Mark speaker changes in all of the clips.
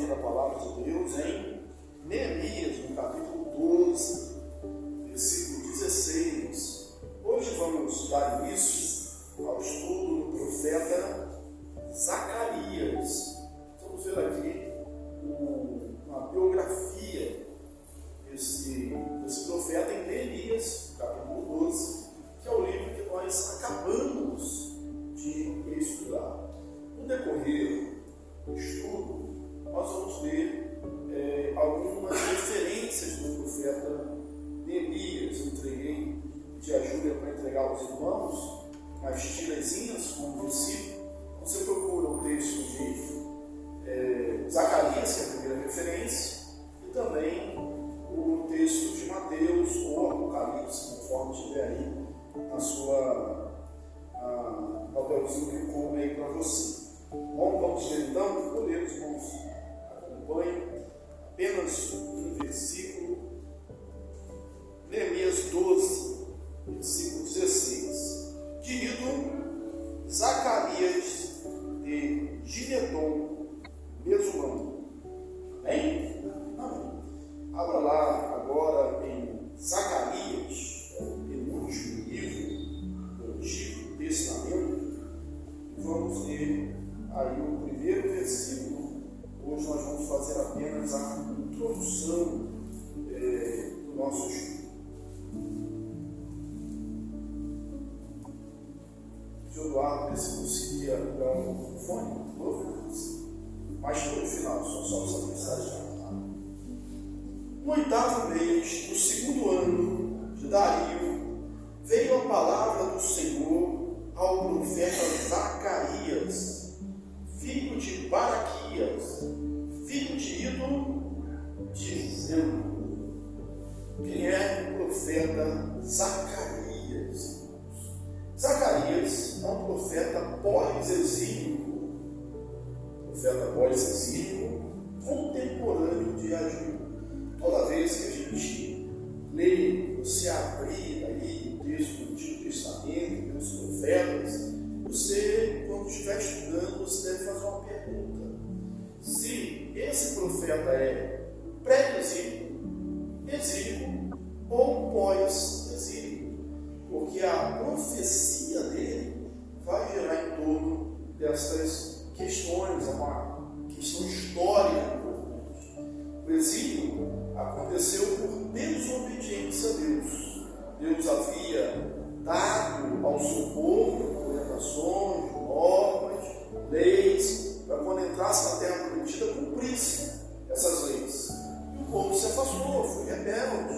Speaker 1: abrir a palavra de Deus em Neemias, no capítulo 12, versículo 16. Hoje vamos dar início ao estudo do profeta Zacarias. Vamos ver aqui uma biografia desse profeta em Neemias, capítulo 12, que é o livro que nós acabamos de estudar. No decorrer do estudo, nós vamos ver algumas referências do profeta Neemias. Eu pedi a Júlia para entregar aos irmãos umas tirazinhas com um versículo. Você procura o texto de Zacarias, que é a primeira referência, e também o texto de Mateus ou Apocalipse, conforme estiver aí na sua papelzinho que eu comprei para você. Bom, vamos ver então. Vou ler, os irmãos acompanhem apenas um versículo. Neemias 12, versículo 16. Querido Zacarias de Gineton, Mesulão. Amém? Amém. Abra lá agora em Zacarias, penúltimo livro do Antigo Testamento, e vamos ler aí o primeiro versículo. Hoje nós vamos fazer apenas a introdução do nosso estudo. Senhor Eduardo, ver se conseguia ligar o fone, mas foi no final, só essa mensagem. No 8º mês, no 2º ano de Dario, veio a palavra do Senhor ao profeta Zacarias, filho de Baraquias, filho de Ido, dizendo: quem é o profeta Zacarias? Zacarias é um profeta pós-exílico, contemporâneo de Ageu. Toda vez que a gente lê, você abrir aí o texto do Antigo Testamento, dos profetas, você, quando estiver estudando, você deve fazer uma pergunta: se esse profeta é pré-exílico, exílico ou pós-exílico, porque a profecia dele vai gerar em torno dessas questões, é uma questão histórica importante. O exílio aconteceu por desobediência a Deus. Deus havia dado ao seu povo orientações, normas, leis, para quando entrasse na terra prometida, cumprisse essas leis. E o povo se afastou, foi rebelde.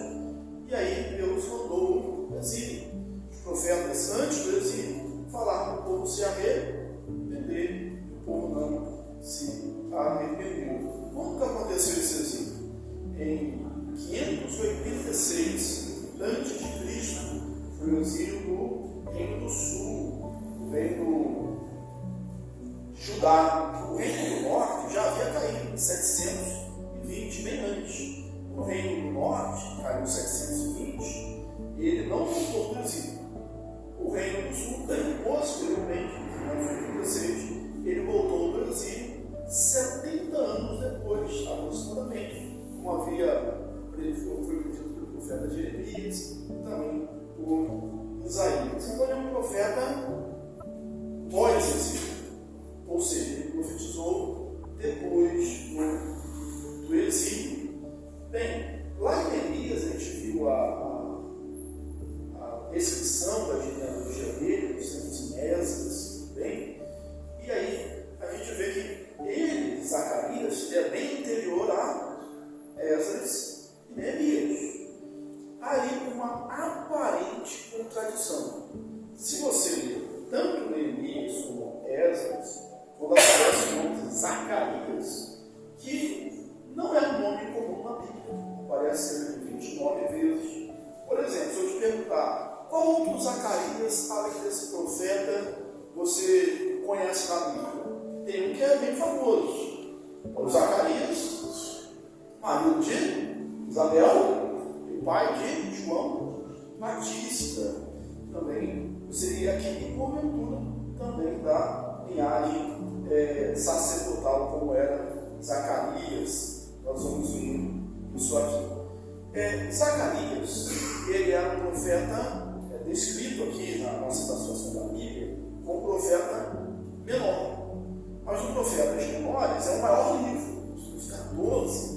Speaker 1: E aí Deus mandou o exílio. Os profetas, antes do exílio, falaram para o povo se arrepender. E o povo não se arrependeu. Quando que aconteceu esse exílio? Em 586 a.C., foi o exílio do Reino do Sul, do Reino de Judá. O Reino do Norte já havia caído em 720, bem antes. O Reino do Norte caiu em 720 e ele não voltou do exílio. O Reino do Sul caiu posteriormente, em 1936, ele voltou do exílio 70 anos depois, aproximadamente, como havia foi pedido pelo profeta Jeremias e também por Isaías. Então ele é um profeta pós-exílio, ou seja, ele profetizou depois do exílio. Bem, lá em Neemias a gente viu a descrição da genealogia dele, dos tempos em Esdras, bem, e aí a gente vê que ele, Zacarias, é bem anterior a Esdras e Neemias. Há aí uma aparente contradição. Se você ler tanto Neemias como Esdras, quando aparece o nome de Zacarias, que não é um nome comum na Bíblia, aparece cerca de 29 vezes. Por exemplo, se eu te perguntar qual outro Zacarias, além desse profeta, você conhece na Bíblia? Tem um que é bem famoso, o Zacarias, marido de Isabel, o pai de João Batista. Também seria aqui, porventura, também da linhagem sacerdotal, como era Zacarias, nós vamos ver isso aqui. Zacarias, ele era um profeta, descrito aqui na nossa situação da Bíblia, como um profeta menor. Mas os profetas menores é o maior livro, os 14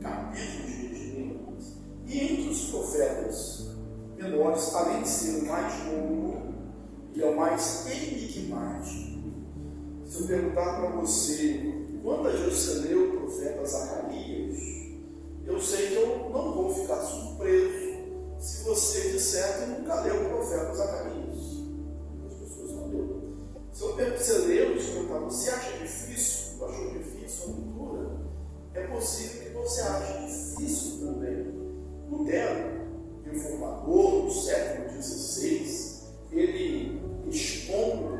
Speaker 1: capítulos de Neemias. E entre os profetas menores, além de ser o mais longo, ele é o mais enigmático. Se eu perguntar para você quantas vezes você leu o profeta Zacarias, eu sei que eu não vou ficar surpreso se você disser que nunca leu o profeta Zacarias. As pessoas não leram. Se eu perguntar se você leu e perguntar, você acha difícil? Achou difícil a leitura? É possível que você ache difícil também. Lutero, reformador do século XVI, ele expondo,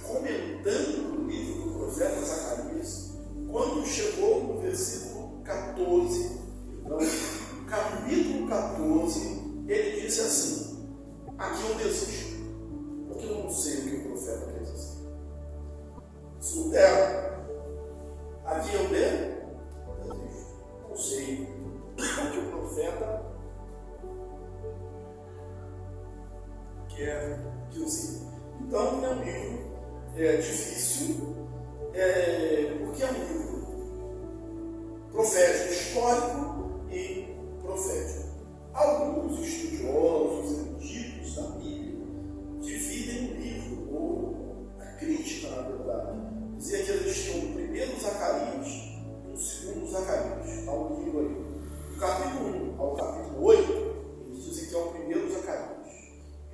Speaker 1: comentando o livro do profeta Zacarias, quando chegou no versículo 14, então, capítulo 14, ele disse assim: aqui eu desisto, porque eu não sei o que o profeta quer dizer. Lutero, aqui eu desisto, não sei o que o profeta quer dizer. Então, é um livro difícil, porque é um livro profético, histórico e profético. Alguns estudiosos antigos da Bíblia dividem o livro, ou a crítica, na verdade. Dizia que existia um primeiro Zacarias e um segundo Zacarias. Está um livro aí. Do capítulo 1 ao capítulo 8, eles dizem que é o primeiro Zacarias.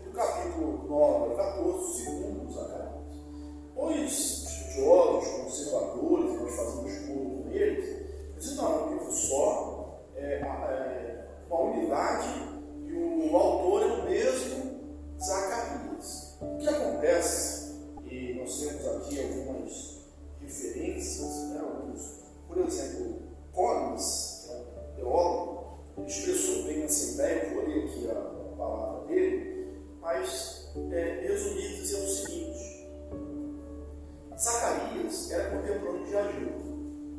Speaker 1: Do capítulo 9 ao 14, o segundo Zacarias. Os estudiosos, conservadores, nós fazemos curso com eles, dizem não, é um livro só, uma unidade, e o autor é o mesmo Zacarias. O que acontece, e nós temos aqui algumas referências, por exemplo, Collins, que é um teólogo, ele expressou bem essa ideia, eu vou ler aqui a palavra dele, mas resumir e dizer o seguinte: Zacarias era contemporâneo de Ageu,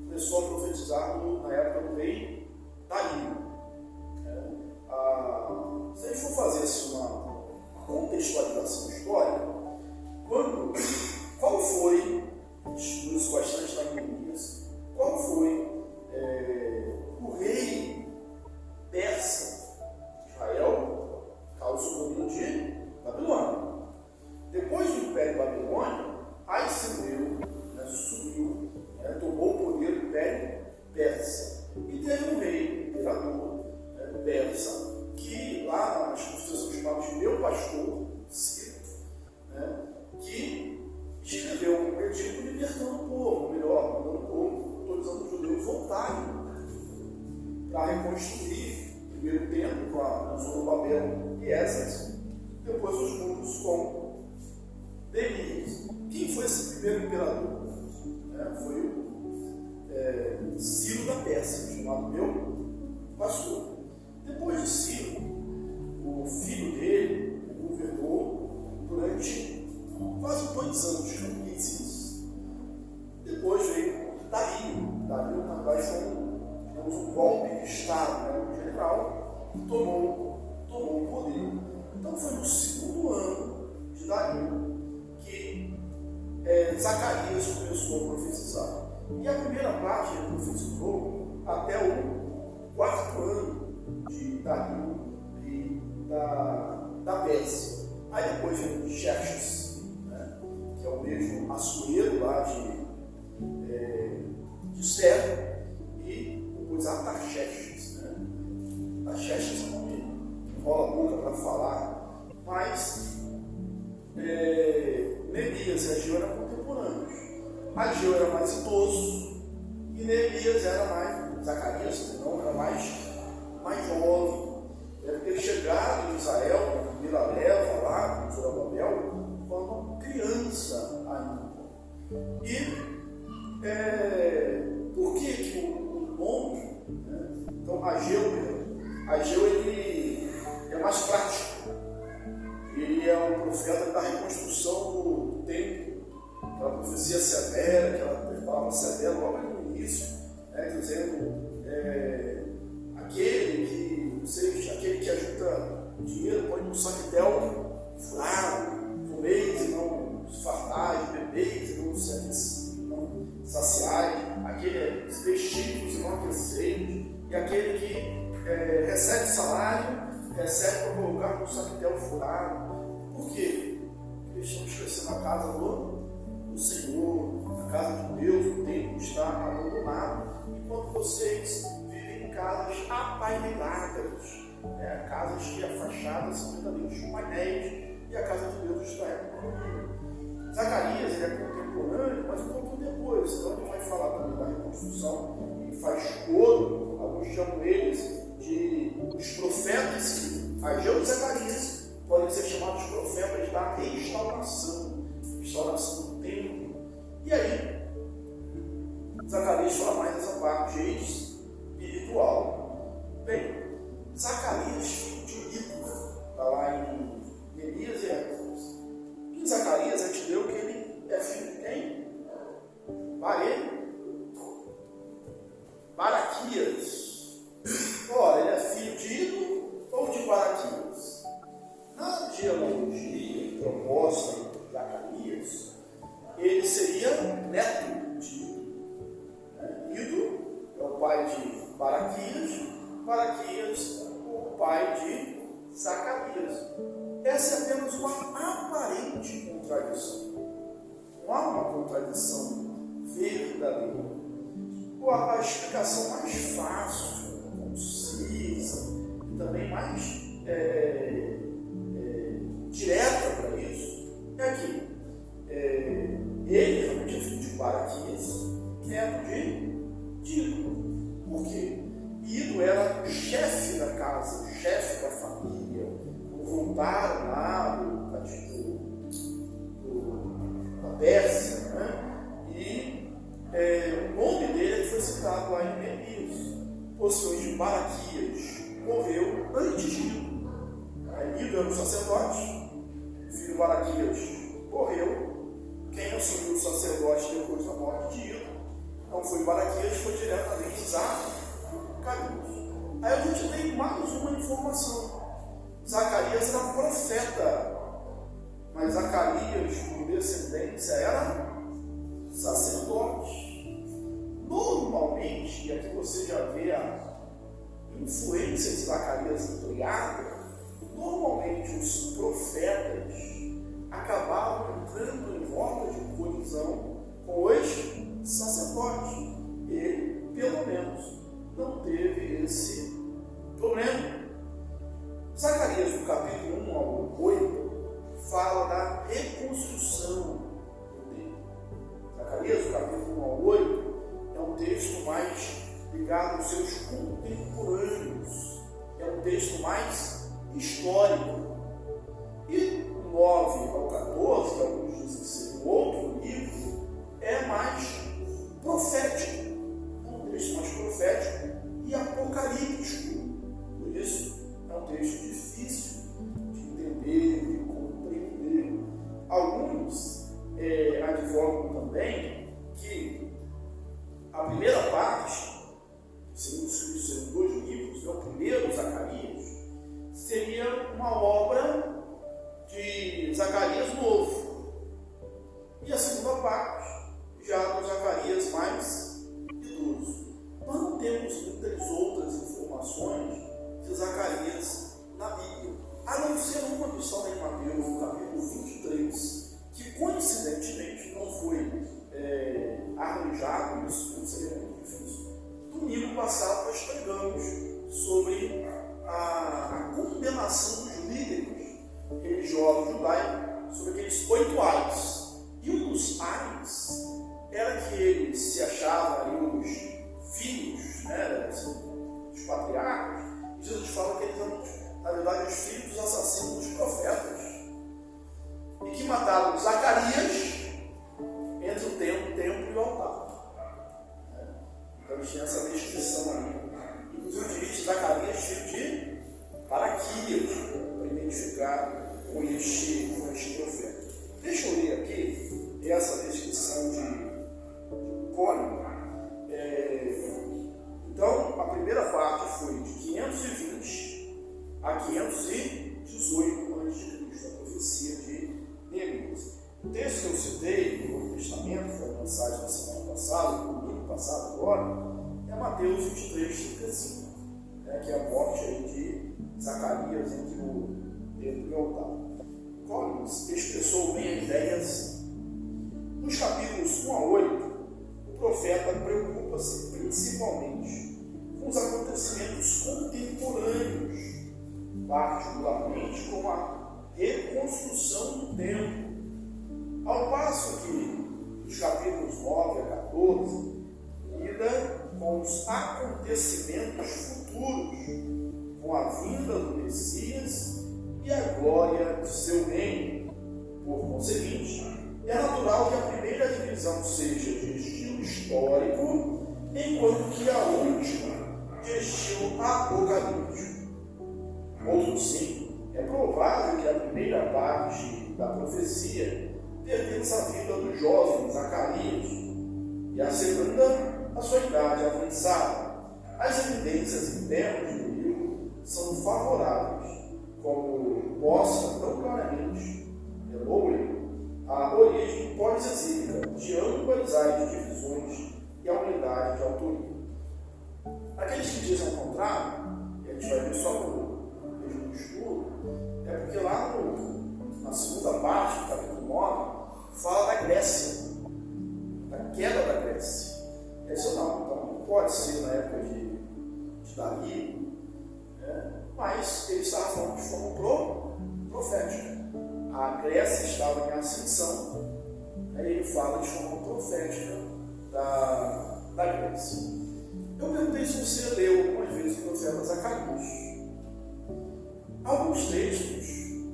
Speaker 1: começou a profetizar na época do rei Dario. Se a gente for fazer assim, uma contextualização histórica, qual foi, estudos bastante na Neemias, qual foi o rei persa de Israel, causou o domínio de Babilônia. Depois do Império Babilônia, Assuero subiu, tomou o poder do Império Persa. E teve um rei, imperador persa, que lá nas constituições chamadas de meu pastor, Ciro, que escreveu um edito libertando o povo, ou melhor, mandando o povo, autorizando os judeus voltarem para reconstruir o primeiro templo com a Zorobabel e Esdras, depois os muros com Neemias. Quem foi esse primeiro imperador? Foi o Ciro da Pérsia, chamado meu pastor. Depois de Ciro, o filho dele governou durante quase 2 anos, 15. Depois veio Dario. Dario, na verdade, foi um golpe de Estado, um general, que tomou o poder. Então foi no segundo ano de Dario que Zacarias começou a profetizar. E a primeira parte ele profetizou até o 4º ano de Dario e da Pérsia. Aí depois vem Xerxes, que é o mesmo Assuero lá de Ciro, e depois Artaxerxes. Artaxerxes é um nome que rola a boca para falar, mas Neemias e Ageu eram contemporâneos. Ageu era mais idoso e Neemias era mais, Zacarias não, era mais jovem. Deve ter chegado em Israel, na primeira leva lá, em Zorobabel, quando criança ainda. E por que o nome? Então, Ageu ele é mais prático. Ele é um profeta da reconstrução do templo, aquela profecia severa, aquela palavra severa logo no início, dizendo aquele que ajuda dinheiro, põe num saquetel furado, comeis e não fartais, bebeis e não saciai, aqueles vestidos e não aqueceis, e aquele que recebe salário, recebe para colocar num saquetel furado. Por quê? Porque estamos crescendo na casa do Senhor, na casa de Deus, o templo está abandonado, enquanto vocês vivem em casas apainadas, casas que a fachada simplesmente os painéis, e a casa de Deus está ruína. Zacarias ele é contemporâneo, mas um pouco depois, então ele vai falar também da reconstrução, e faz coro, alguns chamam eles de os profetas, Ageu e Zacarias podem ser chamados profetas da restauração do templo. E aí, Zacarias fala mais dessa parte espiritual. Bem, Zacarias, filho de Ido, está lá em Elias e Esdras. Em Zacarias, a gente leu que ele é filho de quem? Baraquias. Ora, ele é filho de Ido ou de Baraquias? Na genealogia proposta por Zacarias, ele seria neto de Ido. Ido é o pai de Baraquias, Baraquias o pai de Zacarias. Essa é apenas uma aparente contradição. Não há uma contradição verdadeira. A explicação mais fácil, concisa e também mais direta para isso é que ele realmente é filho de Baraquias, neto de Ido. Por quê? Ido era chefe da casa, chefe da família, voluntário lá da Pérsia, e o nome dele foi citado lá em Neemias. Possivelmente Baraquias morreu antes de Ido. Ido era um sacerdote, o filho Baraquias morreu. Quem assumiu o sacerdote depois da morte de Ido não foi Baraquias, foi diretamente Zacarias. Aí a gente tem mais uma informação. Zacarias era profeta, mas Zacarias, por descendência, era sacerdote. Normalmente, e aqui você já vê a influência de Zacarias empregada, normalmente os profetas acabavam entrando em rota de colisão com os sacerdotes. Ele, pelo menos, não teve esse problema. Zacarias, no capítulo 1 ao 8, fala da reconstrução do templo. Zacarias, no capítulo 1 ao 8, é um texto mais ligado aos seus contemporâneos. É um texto mais histórico. E do 9 ao 14, que alguns dizem ser um outro livro, é mais profético. É um texto mais profético e apocalíptico. Por isso, é um texto difícil de entender, de compreender. Alguns advogam também que a primeira parte, segundo dois livros, o primeiro, Zacarias, seria uma obra de Zacarias novo. E a segunda parte, já do Zacarias mais idoso. Nós não temos muitas outras informações de Zacarias na Bíblia, a não ser uma que está em Mateus, no capítulo 23, que coincidentemente não foi arranjado, isso não seria muito difícil. Domingo passado nós pregamos sobre a condenação dos líderes religiosos judaicos, sobre aqueles 8 ais. E um dos ais era que eles se achavam os filhos, dos patriarcas. E Jesus fala que eles eram, na verdade, os filhos dos assassinos dos profetas, e que mataram Zacarias entre o templo e o altar. Então eles tinham essa descrição ali. Inclusive diz Zacarias, filho de Baraquias, para identificar com este profeta. Deixa eu ler aqui essa descrição de Cónico, a 518 a.C., a profecia de Neemias. O texto que eu citei do Novo Testamento, foi a mensagem da semana passada, no domingo passado agora, é Mateus 23, 35, que é a morte aí de Zacarias entre o templo e o altar. Collins expressou bem a ideia assim. Nos capítulos 1 a 8, o profeta preocupa-se principalmente com os acontecimentos contemporâneos, particularmente com a reconstrução do templo. Ao passo que, dos capítulos 9 a 14, lida com os acontecimentos futuros, com a vinda do Messias e a glória de seu reino. Por conseguinte, é natural que a primeira divisão seja de estilo histórico, enquanto que a última de estilo apocalíptico. Ou sim, é provável que a primeira parte da profecia pertence à vida do jovem Zacarias e a segunda à sua idade avançada. As evidências internas do livro são favoráveis, como mostra tão claramente a origem pós-exílica de ambas as divisões e a unidade de autoria. Aqueles que dizem ao contrário, e a gente vai ver só no mesmo estudo, é porque lá na segunda parte do capítulo 9 fala da Grécia, da queda da Grécia. Esse não pode ser na época de Dario, mas ele estava falando de forma profética. A Grécia estava em ascensão, aí ele fala de forma profética da Grécia. Eu perguntei se você leu algumas vezes o profeta Zacarias. Alguns textos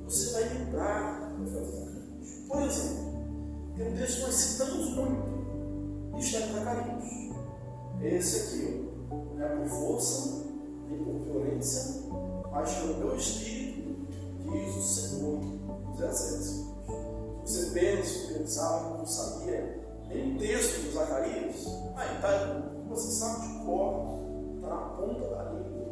Speaker 1: você vai lembrar do profeta Zacarias. Por exemplo, tem um texto que nós citamos muito, está em Zacarias. Esse aqui, não é por força, nem por violência, mas pelo meu espírito, diz o Senhor dos Exércitos. Você pensava, não sabia nem o texto de Zacarias, você sabe de cor, está na ponta da língua.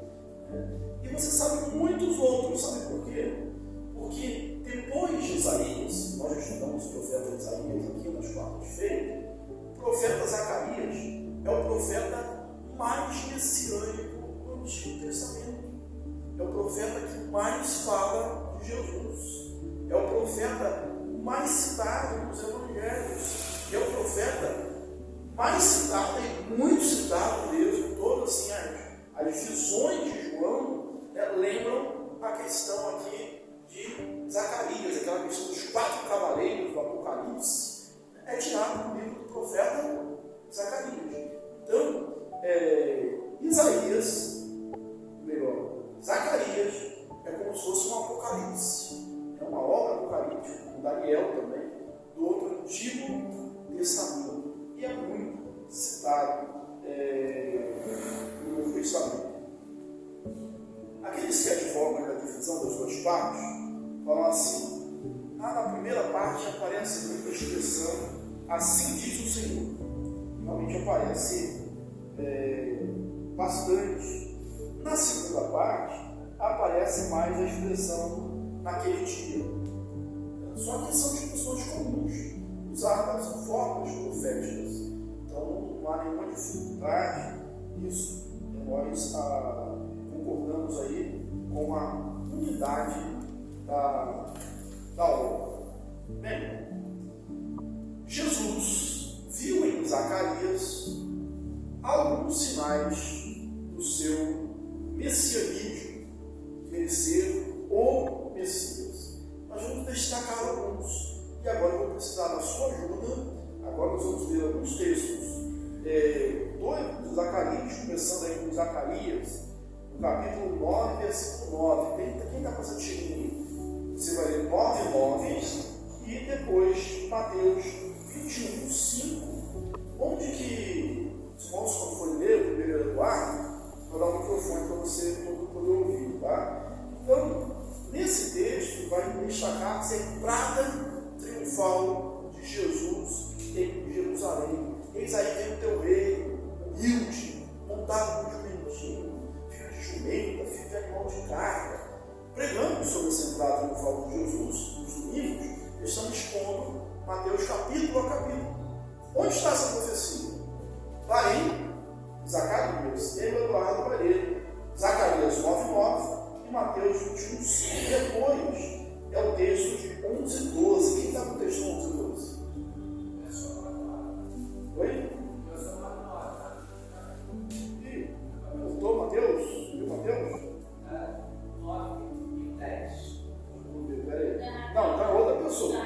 Speaker 1: E você sabe muitos outros, sabe por quê? Porque depois de Isaías, nós estudamos o profeta Isaías aqui nas quartas-feiras, o profeta Zacarias é o profeta mais messiânico do Antigo Testamento. É o profeta que mais fala de Jesus. É o profeta mais citado nos evangelhos. É o profeta mais citado e muito citado mesmo. Todas assim, as visões de João lembram a questão aqui de Zacarias, aquela questão dos 4 cavaleiros do Apocalipse, é tirado do livro do profeta Zacarias. Então, Zacarias é como se fosse um Apocalipse, é uma obra apocalíptica, com Daniel também, do outro Antigo Testamento, e é muito citado no Novo Testamento. Aqueles que advogam da divisão das duas partes falam assim: na primeira parte aparece muita expressão, assim diz o Senhor. Realmente aparece bastante. Na segunda parte, aparece mais a expressão naquele dia. Só que são expressões comuns, usadas em formas proféticas. Então, não há nenhuma dificuldade nisso. Nós concordamos aí com a unidade da obra. Bem, Jesus viu em Zacarias alguns sinais do seu messianismo, de ele ser o Messias. Nós vamos destacar alguns. E agora eu vou precisar da sua ajuda. Agora nós vamos ler alguns textos dois de Zacarias, começando aí com Zacarias, no capítulo 9, versículo 9. Quem está com essa tirinha? Você vai ler 9:9 e depois Mateus 21:5, onde que os irmãos, quando for ler o primeiro Eduardo, vou dar o microfone para você poder ouvir, tá? Então, nesse texto vai destacar a entrada triunfal de Jesus em Jerusalém. Eis aí vem o teu rei, humilde, montado no jumentinho, filho de jumenta, filho de animal de carga. pregamos sobre essa entrada triunfal de Jesus, nos domingos, estamos expondo Mateus capítulo a capítulo. Onde está essa profecia? Lá em Zacarias, Eduardo vai ler Zacarias 9:9 e Mateus 21:5. Depois é o texto de 11:12. Quem está com o texto 11:12? Oi? Voltou Mateus? Viu Mateus?
Speaker 2: 9 e 10.
Speaker 1: Peraí. Não, está outra pessoa.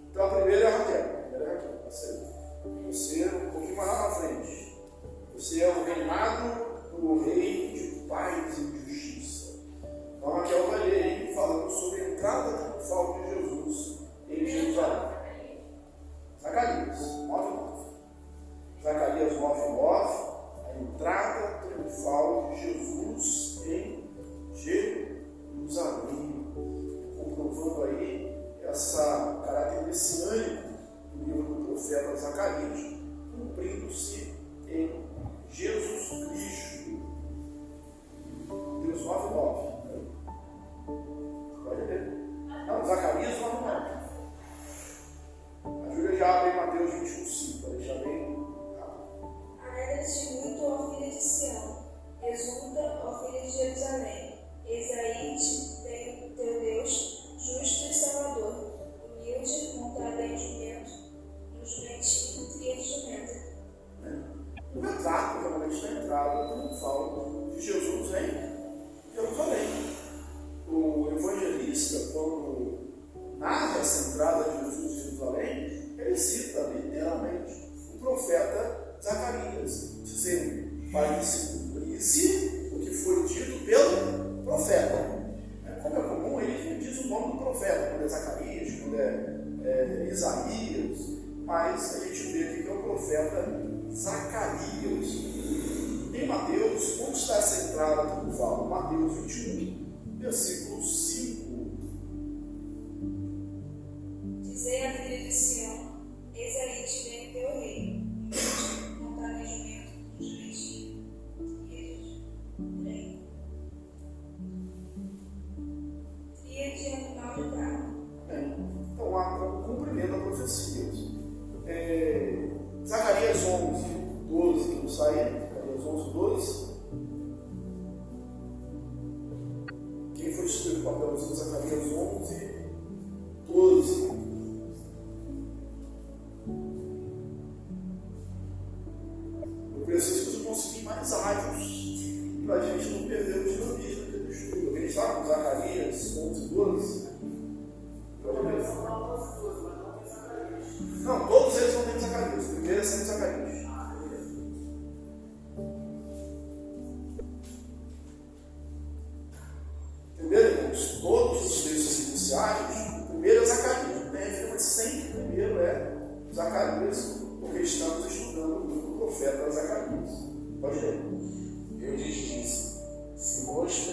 Speaker 1: Então a primeira é a Raquel, tá certo. Você é um pouquinho mais lá na frente. Você é o reinado do rei de paz e de justiça. Então a Raquel vai ler aí falando sobre a entrada triunfal de Jesus em Jerusalém. Zacarias 9:9. Zacarias 9:9, a entrada triunfal de Jesus em Jerusalém. Comprovando aí essa caráter messiânico do livro do profeta Zacarias, cumprindo-se em Jesus Cristo. Deus 9:9. Pode ler. Não, Zacarias 9:9. A Júlia já abre em Mateus 21:5, para deixar bem rápido.
Speaker 3: Alegra-te muito, ó filha de Sião, exulta, ó filha de Jerusalém. Eis aí vem o teu Deus, justo e salvador, humilde, montado em jumento, no jumentinho, cria de jumento.
Speaker 1: O retrato realmente da entrada triunfal de Jesus em Jerusalém. O evangelista, quando narra essa entrada de Jesus em Jerusalém, ele cita literalmente o profeta Zacarias, dizendo: para que se cumprisse o que foi dito pelo profeta. Como é comum, ele diz o nome do profeta, quando é Zacarias, quando é Isaías, mas a gente vê aqui que é o profeta Zacarias. Em Mateus, onde está essa entrada triunfal? Mateus 21, versículo 5.
Speaker 3: Dizei à filha de Sião, eis aí te vem o teu rei, humilde, montado em jumento, no jumentinho, cria de animal de prata.
Speaker 1: Então há um cumprimento da profecia. Zacarias 11:12, que não sai, Zacarias 11:12. Quem foi escolhido o papelzinho de Zacarias 11:12? Eu preciso que você conseguir mais áudios para a gente não perder o dinamismo do estudo. Alguém está com Zacarias 11:12? Não, todos eles não têm Zacarias. O primeiro é sempre Zacarias. Entenderam, irmãos? Todos os textos iniciais, o primeiro é Zacarias. Não tem referência, mas sempre o primeiro é Zacarias, porque estamos estudando o livro do profeta Zacarias. Pode ler.
Speaker 2: Eu lhes disse: se vos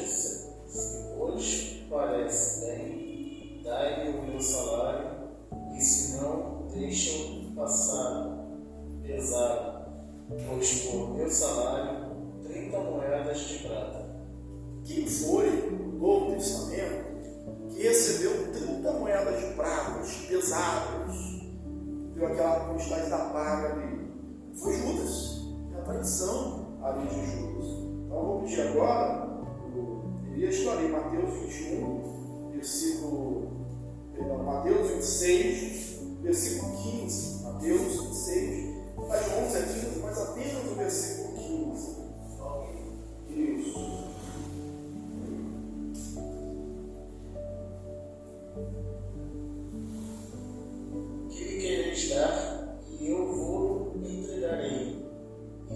Speaker 2: parece bem, dai-me o meu salário, e se não, deixam passar pesado, pois por meu salário 30 moedas de prata.
Speaker 1: Quem foi no Novo Testamento que recebeu 30 moedas de prata pesadas, deu aquela quantidade da paga dele? Foi Judas, é a tradição ali de Judas. Então eu vou pedir agora, eu iria estudar em Mateus 21, Mateus 26, versículo 15. Mateus 26, está de 11 a 15, mas apenas o versículo 15. Isso.
Speaker 2: Que me quereis dar, e eu vou entregarei, e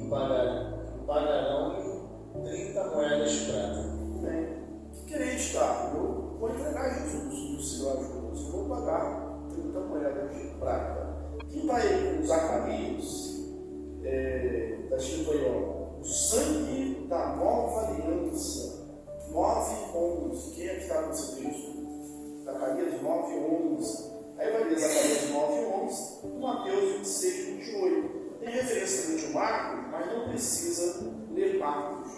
Speaker 2: pagarão-lhe 30 moedas de prata.
Speaker 1: Bem, o que quereis dar? Eu vou entregar Jesus, o Senhor ajuda. Eu vou pagar 30 moedas de prata. Quem vai com Zacarias, está escrito aí, ó, o sangue da nova aliança, 9:11. Quem é que está nesse texto? Zacarias 9:11. Aí vai ler Zacarias 9:11 e Mateus 26:28. Tem referência também de Marcos, mas não precisa ler Marcos.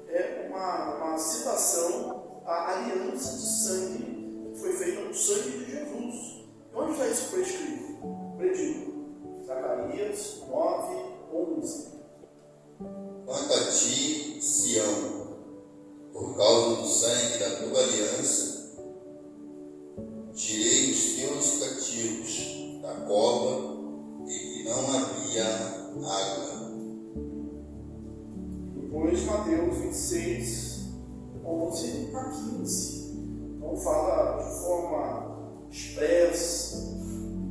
Speaker 1: É uma citação à aliança de sangue que foi feita no sangue de Jesus. E onde está isso prescrito? Predito. Zacarias 9:11.
Speaker 4: Quanto a ti, Sião, por causa do sangue da tua aliança, tirei os teus cativos da cova e que não havia água.
Speaker 1: Depois, Mateus 26:11-15. Então fala de forma expressa,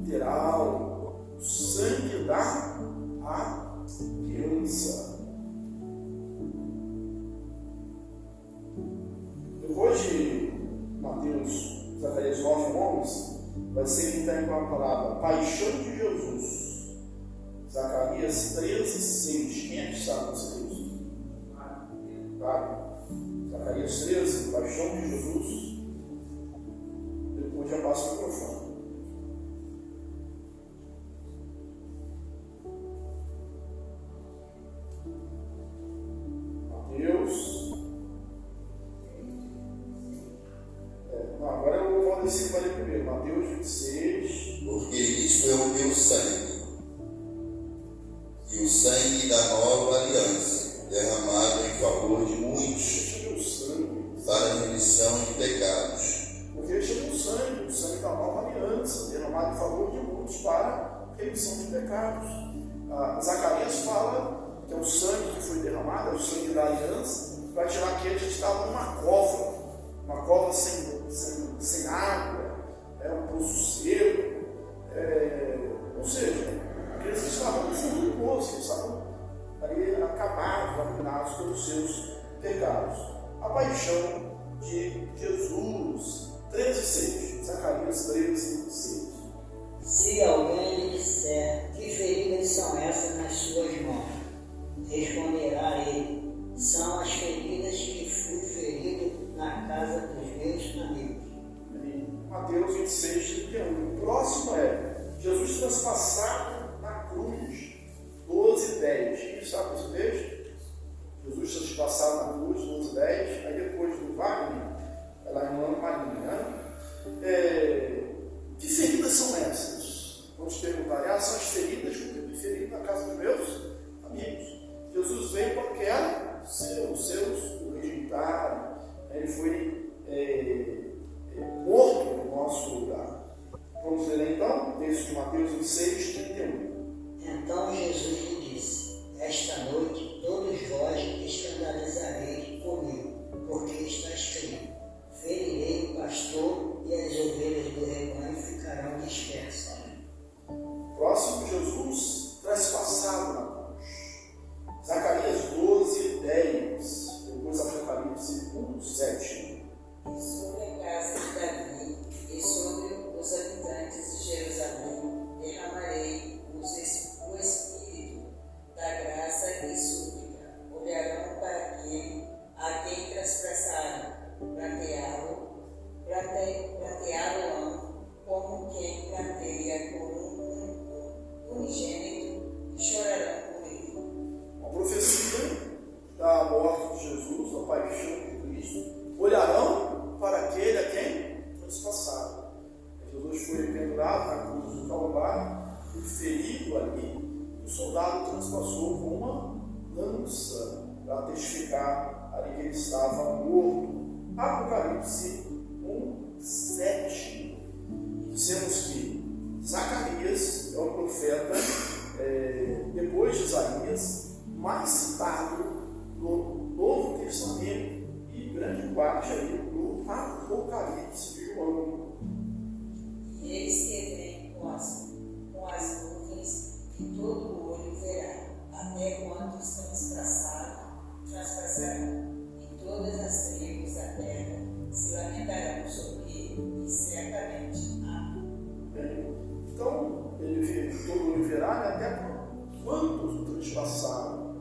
Speaker 1: literal, o sangue da aliança. Depois de Mateus, Zacarias 9:11, vai ser seguida com a palavra paixão de Jesus. Zacarias 13:6. Quem é que está nesse texto? Zacarias 13, paixão de Jesus. Depois já passa o microfone. Mateus. Agora eu vou descer para ler primeiro. Mateus 26.
Speaker 4: Porque isto é o meu sangue, e o sangue da nova aliança, derramado em favor de muitos, para a remissão de pecados.
Speaker 1: Porque este é o sangue da nova aliança, derramado em favor de muitos para a remissão de pecados. Zacarias fala que é o sangue que foi derramado, é o sangue da aliança, para tirar aqueles que estavam numa cova sem água, um poço seco, ou seja, aqueles que estavam no fundo do poço, que estavam ali acabados, dominados pelos seus pecados. A paixão de Jesus, 13:6, Zacarias 13:6.
Speaker 5: Se alguém lhe disser que feridas são essas nas suas mãos, responderá ele: são as feridas que fui ferido na casa dos meus amigos.
Speaker 1: Mateus 26:31. O próximo é Jesus transpassado na cruz, 12:10. Quem está com esse texto? Jesus transpassado na cruz, 12:10. Aí depois do Wagner, ela é irmã Marinha. Que feridas são essas? Vamos perguntar. São as feridas que eu tive ferido na casa dos meus amigos. Jesus veio porque os seus o rejeitaram. Ele foi morto no nosso lugar. Vamos ler então, texto de Mateus 26:31.
Speaker 5: Então Jesus lhe disse: esta noite todos vós escandalizareis comigo, porque está escrito: ferirei o pastor e as ovelhas do rebanho ficarão dispersas.
Speaker 1: Próximo, Jesus transpassado na cruz. Zacarias 12:10. Depois Apocalipse 1:7.
Speaker 6: Sobre a casa de Davi e sobre os habitantes de Jerusalém derramarei o Espírito da graça e súplica. Olharão para aquele a quem transpassaram, prateá-lo-ão como quem prateia com um unigênito, e chorarão por ele.
Speaker 1: Uma profecia da morte de Jesus, da paixão de Cristo. Olharão para aquele a quem transpassaram. Jesus foi pendurado na cruz do Calvário, e ferido ali, o soldado transpassou com uma lança para testificar ali que ele estava morto. Apocalipse 1:7. Dissemos que Zacarias é o profeta, depois de Isaías, mais citado no Novo Testamento, e grande parte aí do Apocalipse de João.
Speaker 6: E eis que vem com as nuvens, e todo olho verá, até quantos transpassarão, e todas as tribos da terra se lamentarão sobre ele, e certamente. Amém.
Speaker 1: Então, todo olho verá, até quantos transpassaram,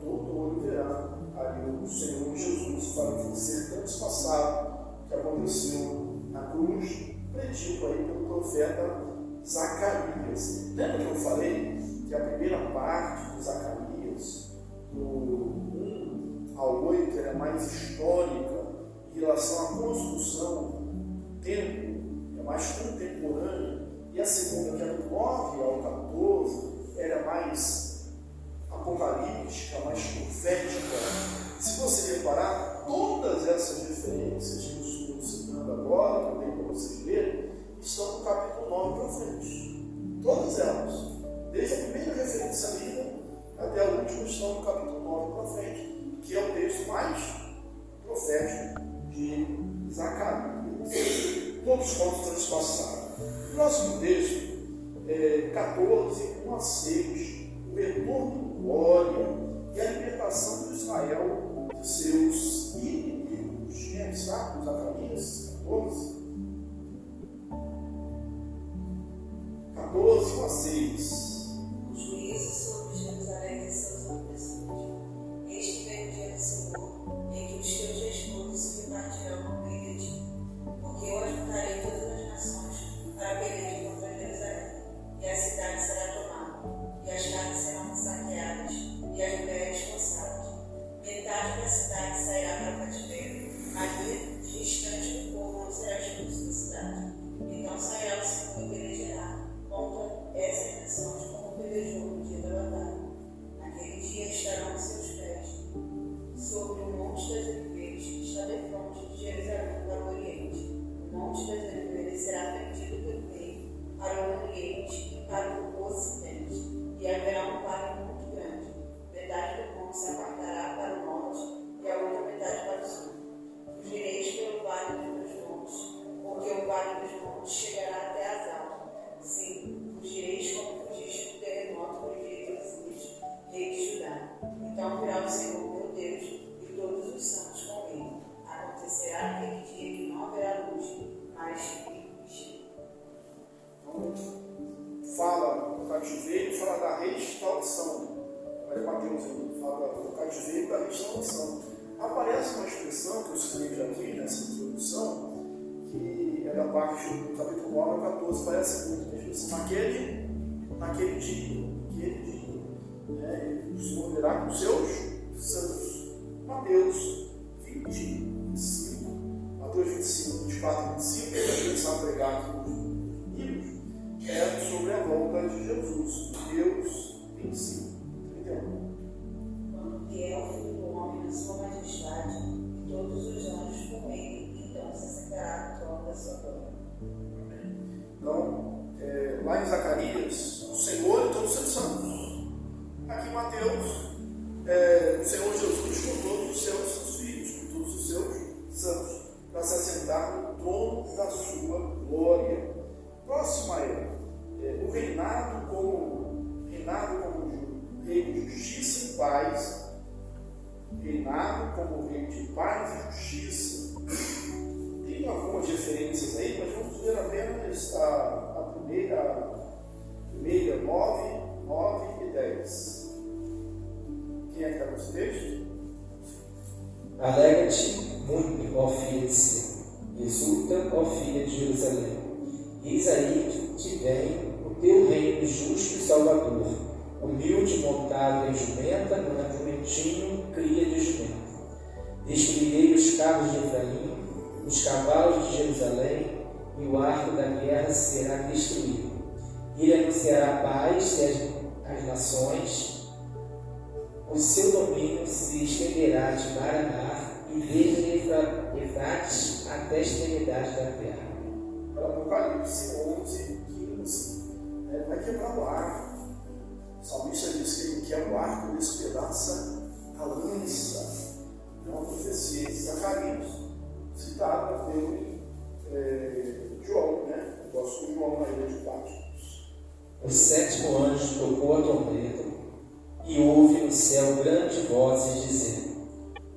Speaker 1: todo olho verá. Ali o Senhor Jesus para ser transpassado, que aconteceu na cruz, predito aí pelo profeta Zacarias. Lembra que eu falei que que a primeira parte de Zacarias, do 1 ao 8, ela é mais histórica em relação à construção do templo, é mais contemporânea, e a segunda, que é do 9 ao 14, ela é mais apocalíptica, mais profética. Se você reparar, todas essas referências que eu estou citando agora, também para vocês lerem, estão no capítulo 9 para frente. Todas elas, desde a primeira referência lida até a última, estão no capítulo 9 para frente, que é o texto mais profético de Zacarias. Todos pontos antes passaram. O próximo texto é 14, 1 a 6, o retorno de glória e a libertação de Israel de seus inimigos. Quem está com Zacarias 14? 14, 1 a 6.
Speaker 6: O juízo sobre Jerusalém e seus opressores. Eis que vem o dia do Senhor, em que os teus escudos se repartirão no meio de ti. Porque eu ajuntarei todas as nações para pelejar contra Jerusalém, e a cidade será tomada, e as casas serão saqueadas, e as mulheres forçadas. Metade da cidade sairá para o cativeiro, ali distante do povo não será expulso da cidade. Então sairá o Senhor e pelejará contra essas nações como pelejou no dia da batalha. Naquele dia estarão os seus pés sobre o Monte das Oliveiras, que está defronte de Jerusalém para o Oriente. O Monte das Oliveiras será perdido pelo meio para o Oriente e para o Ocidente, e haverá um vale muito grande. Metade do monte se apartará para o norte e a outra metade para o sul. Fugireis pelo vale dos montes, porque o vale dos montes chegará até as almas. Sim, fugireis como fugiste do terremoto no dia de Uzias, rei de Judá. Então virá o Senhor, meu Deus, e todos os santos com ele. Acontecerá naquele dia que não haverá luz, mas trevas.
Speaker 1: Então, fala do cativeiro, fala da restauração. Olha Mateus aí, fala do cativeiro e da restauração. Aparece uma expressão que eu escrevi aqui nessa introdução, que é da parte do capítulo 9 ao 14, parece muito, naquele dia, né, o Senhor virá com seus santos. Mateus 25, Mateus 25, 24 e 25, ele vai começar a pregar aqui nos livros, é sobre a volta de Jesus, Mateus 25, 31.
Speaker 6: Quando vier o Filho do Homem na sua majestade, e todos os anjos com ele, então se assentará no trono da sua glória.
Speaker 1: Então, lá em Zacarias, o Senhor e todos os seus santos. Aqui em Mateus, o Senhor Jesus com todos os seus filhos, com todos os seus santos, para se assentar no trono da sua glória. Próxima o reinado como rei de justiça e paz. Reinado como rei de paz e justiça. Tem algumas referências aí, mas vamos ver apenas a primeira 9 e 10. Quem é que está com esse texto?
Speaker 7: Alegra-te muito, ó filha de Sião, exulta, ó filha de Jerusalém. Eis aí que vem o teu reino justo e salvador, humilde, montado em jumenta, numa jumentinho, cria de jumenta. Destruirei os carros de Efraim, os cavalos de Jerusalém, e o arco da guerra será destruído. Ele anunciará paz às nações, o seu domínio se estenderá de mar a mar, e desde Eufrates até a extremidade da terra.
Speaker 1: Apocalipse 11, 15. Vai quebrar o arco. O salmista diz que ele quebra o arco e despedaça a lança. É uma profecia de Zacarias, citada pelo João, né? O apóstolo João na ilha de Patmos.
Speaker 7: O sétimo anjo tocou a trombeta, e houve no céu grandes vozes dizendo: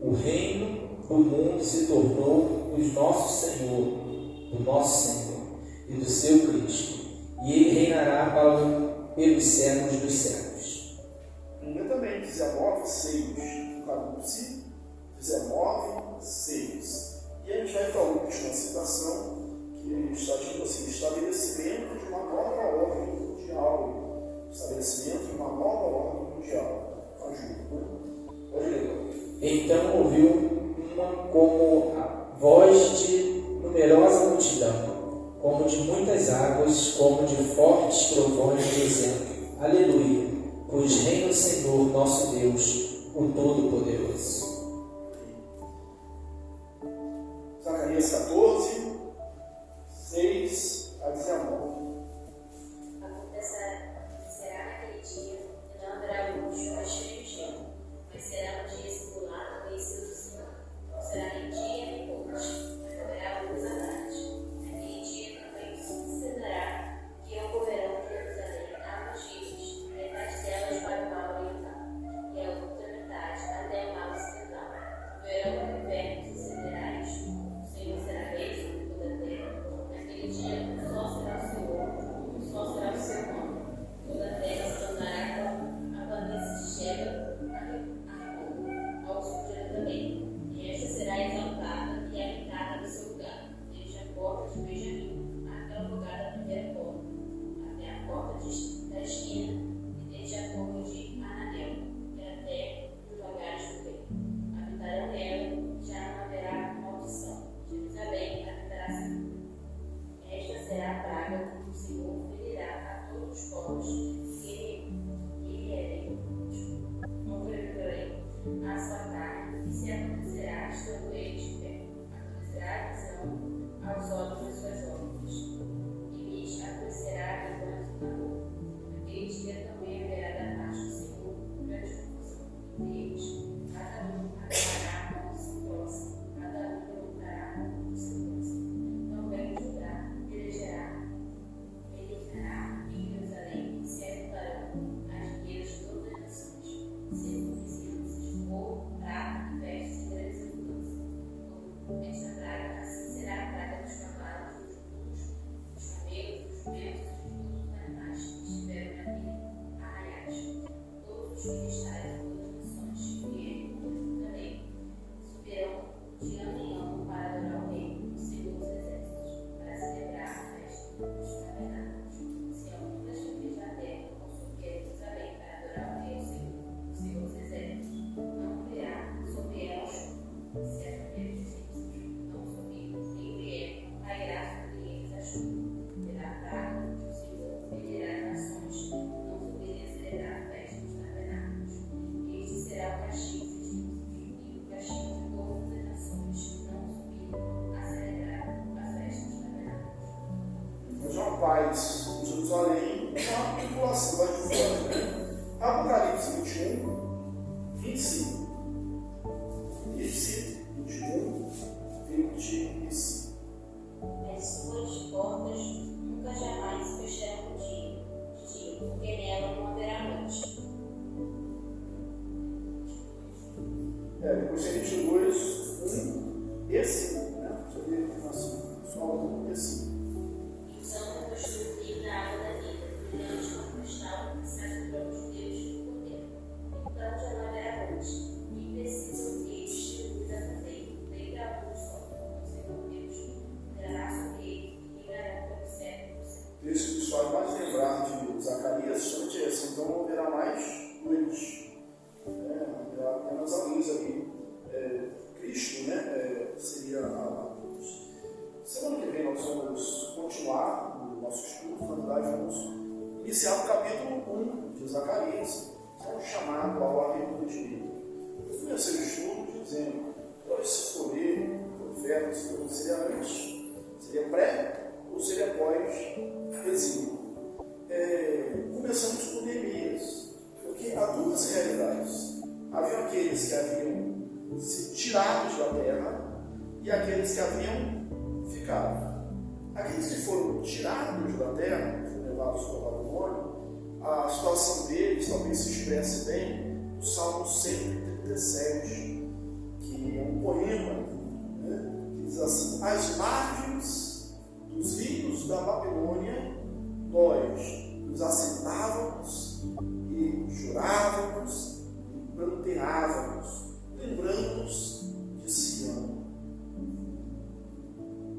Speaker 7: o reino do mundo se tornou do nosso Senhor e do seu Cristo, e ele reinará pelos séculos dos séculos.
Speaker 1: Também 19:6, Apocalipse 19:6. E a gente vai para a última citação, que está dizendo assim: estabelecimento de uma nova ordem mundial. Estabelecimento de uma
Speaker 7: ouviu uma como a voz de numerosa multidão, como de muitas águas, como de fortes trovões, dizendo: Aleluia, pois reina o Senhor nosso Deus, o Todo-Poderoso.
Speaker 1: Zacarias 14, 6 a 19.
Speaker 8: Acontecerá naquele dia que não haverá luz para cheio de gelo, mas será um dia singular, conhecido do Senhor. Não será nem dia nem noite, mas haverá luz à tarde. Naquele dia também sucederá que ocorrerão em Jerusalém águas vivas, metade delas para o mar oriental, e a outra metade até o mar ocidental. O verão e o inverno sucederá isto. O Senhor será rei sobre toda a terra. Naquele dia só será o Senhor, só será o seu nome. Toda a terra se tornará como a planície de Sheba ao sul de Jerusalém. E esta será exaltada e habitada no seu lugar, desde a porta de Benjamim até o lugar da primeira porta, até a porta da esquina, e desde a porta de Ananel, e até os lugares do rei. Habitarão nela, e já não haverá maldição. Jerusalém habitará seguro. Esta será a praga que o Senhor ferirá a todos os povos que lhe oferecerem a sua carne, e se acontecerá, estando eles de pé. Acontecerá a visão aos olhos das suas obras, e lhes acontecerá enquanto namoro. Naquele dia também haverá da parte do Senhor grande confusão entre eles. Cada um acabará com o seu próximo, cada um derrotará o seu próximo. Também Judá elegerá em Jerusalém, e se ajuntarão as riquezas de todas as nações, circuncisão, ouro, prata e vestes em grandes abundância. Esta praga, assim será a praga dos cavalos, dos mulos, dos camelos, dos jumentos e de todos os animais que estiveram naquele arraiais. Todos os que estarem em todas as nações que vierem contra Jerusalém subirão de ano em ano para adorar o Rei, o Senhor dos Exércitos, para celebrar a festa dos tabernáculos. Se algum das famílias da terra não subir a Jerusalém para adorar o Rei, o Senhor dos Exércitos, não virá sobre ela chuva. Se a família dos egípcios não subir, nem vier, cairá sobre eles a chuva. Terá praga que o Senhor ferirá as nações, não subirem a celebrar a festa dos tabernáculos. Este será o castigo dos egípcios e o castigo de todas as nações que não subirem a celebrar a festa dos tabernáculos.
Speaker 1: Mas uma paz em Jerusalém, uma tribulação lá de fora, né? Apocalipse 21, 25. Apocalipse 21, 25.
Speaker 8: As suas portas nunca jamais se fecharão no dia, porque nela não haverá noite.
Speaker 1: Depois tem 22, 1 e 5, né? Deixa eu ver aqui só 1 e 5.
Speaker 8: Então eu postou o livro da água da vida, brilhante como cristal, que sai do trono de Deus e do poder. Então já não haverá noite, e precisam que distribui da também, nem da luz só, o Senhor Deus, dará sobre ele, e ligará pelo século do século.
Speaker 1: Isso que nos faz mais lembrar de Zacarias, justamente esse. Então não haverá mais noite. Haverá apenas a luz ali. Cristo, né? Seria a luz. Semana que vem nós vamos continuar o nosso estudo. Na verdade, vamos iniciar o capítulo 1 de Zacarias, que é um chamado ao arrependimento. Eu comecei o estudo dizendo: pois se for ele, profeta, seria antes, seria pré ou seria pós-exílio. Começamos por Neemias, porque há duas realidades. Havia aqueles que haviam sido tirados da terra e aqueles que haviam ficado. Aqueles que foram tirados da terra, foram levados para a Babilônia, a situação deles talvez se expresse bem no Salmo 137, que é um poema, né, que diz assim: às margens dos rios da Babilônia, nós nos assentávamos e chorávamos e pranteávamos, lembrando-nos de Sião.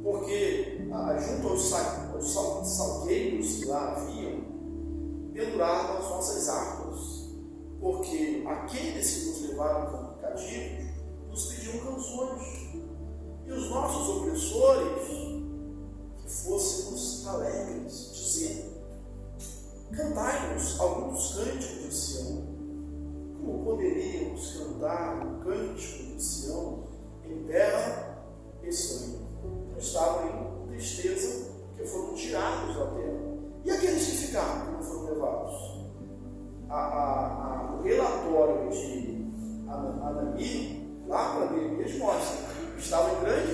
Speaker 1: Porque junto aos salgueiros que lá haviam, penduravam as nossas harpas, porque aqueles que nos levaram cativos nos pediam canções. E os nossos opressores, que fôssemos alegres, dizendo: cantai-nos alguns cânticos de Sião. Como poderíamos cantar um cântico de Sião em terra estranha? Estavam em tristeza, porque foram tirados da terra. E aqueles que ficaram, que não foram levados? O relatório de Anani, lá para Neemias, mostra que estava em grande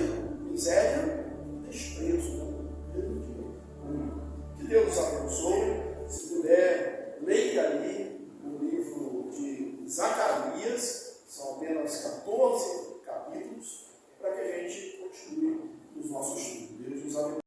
Speaker 1: miséria e desprezo. Que Deus abençoe.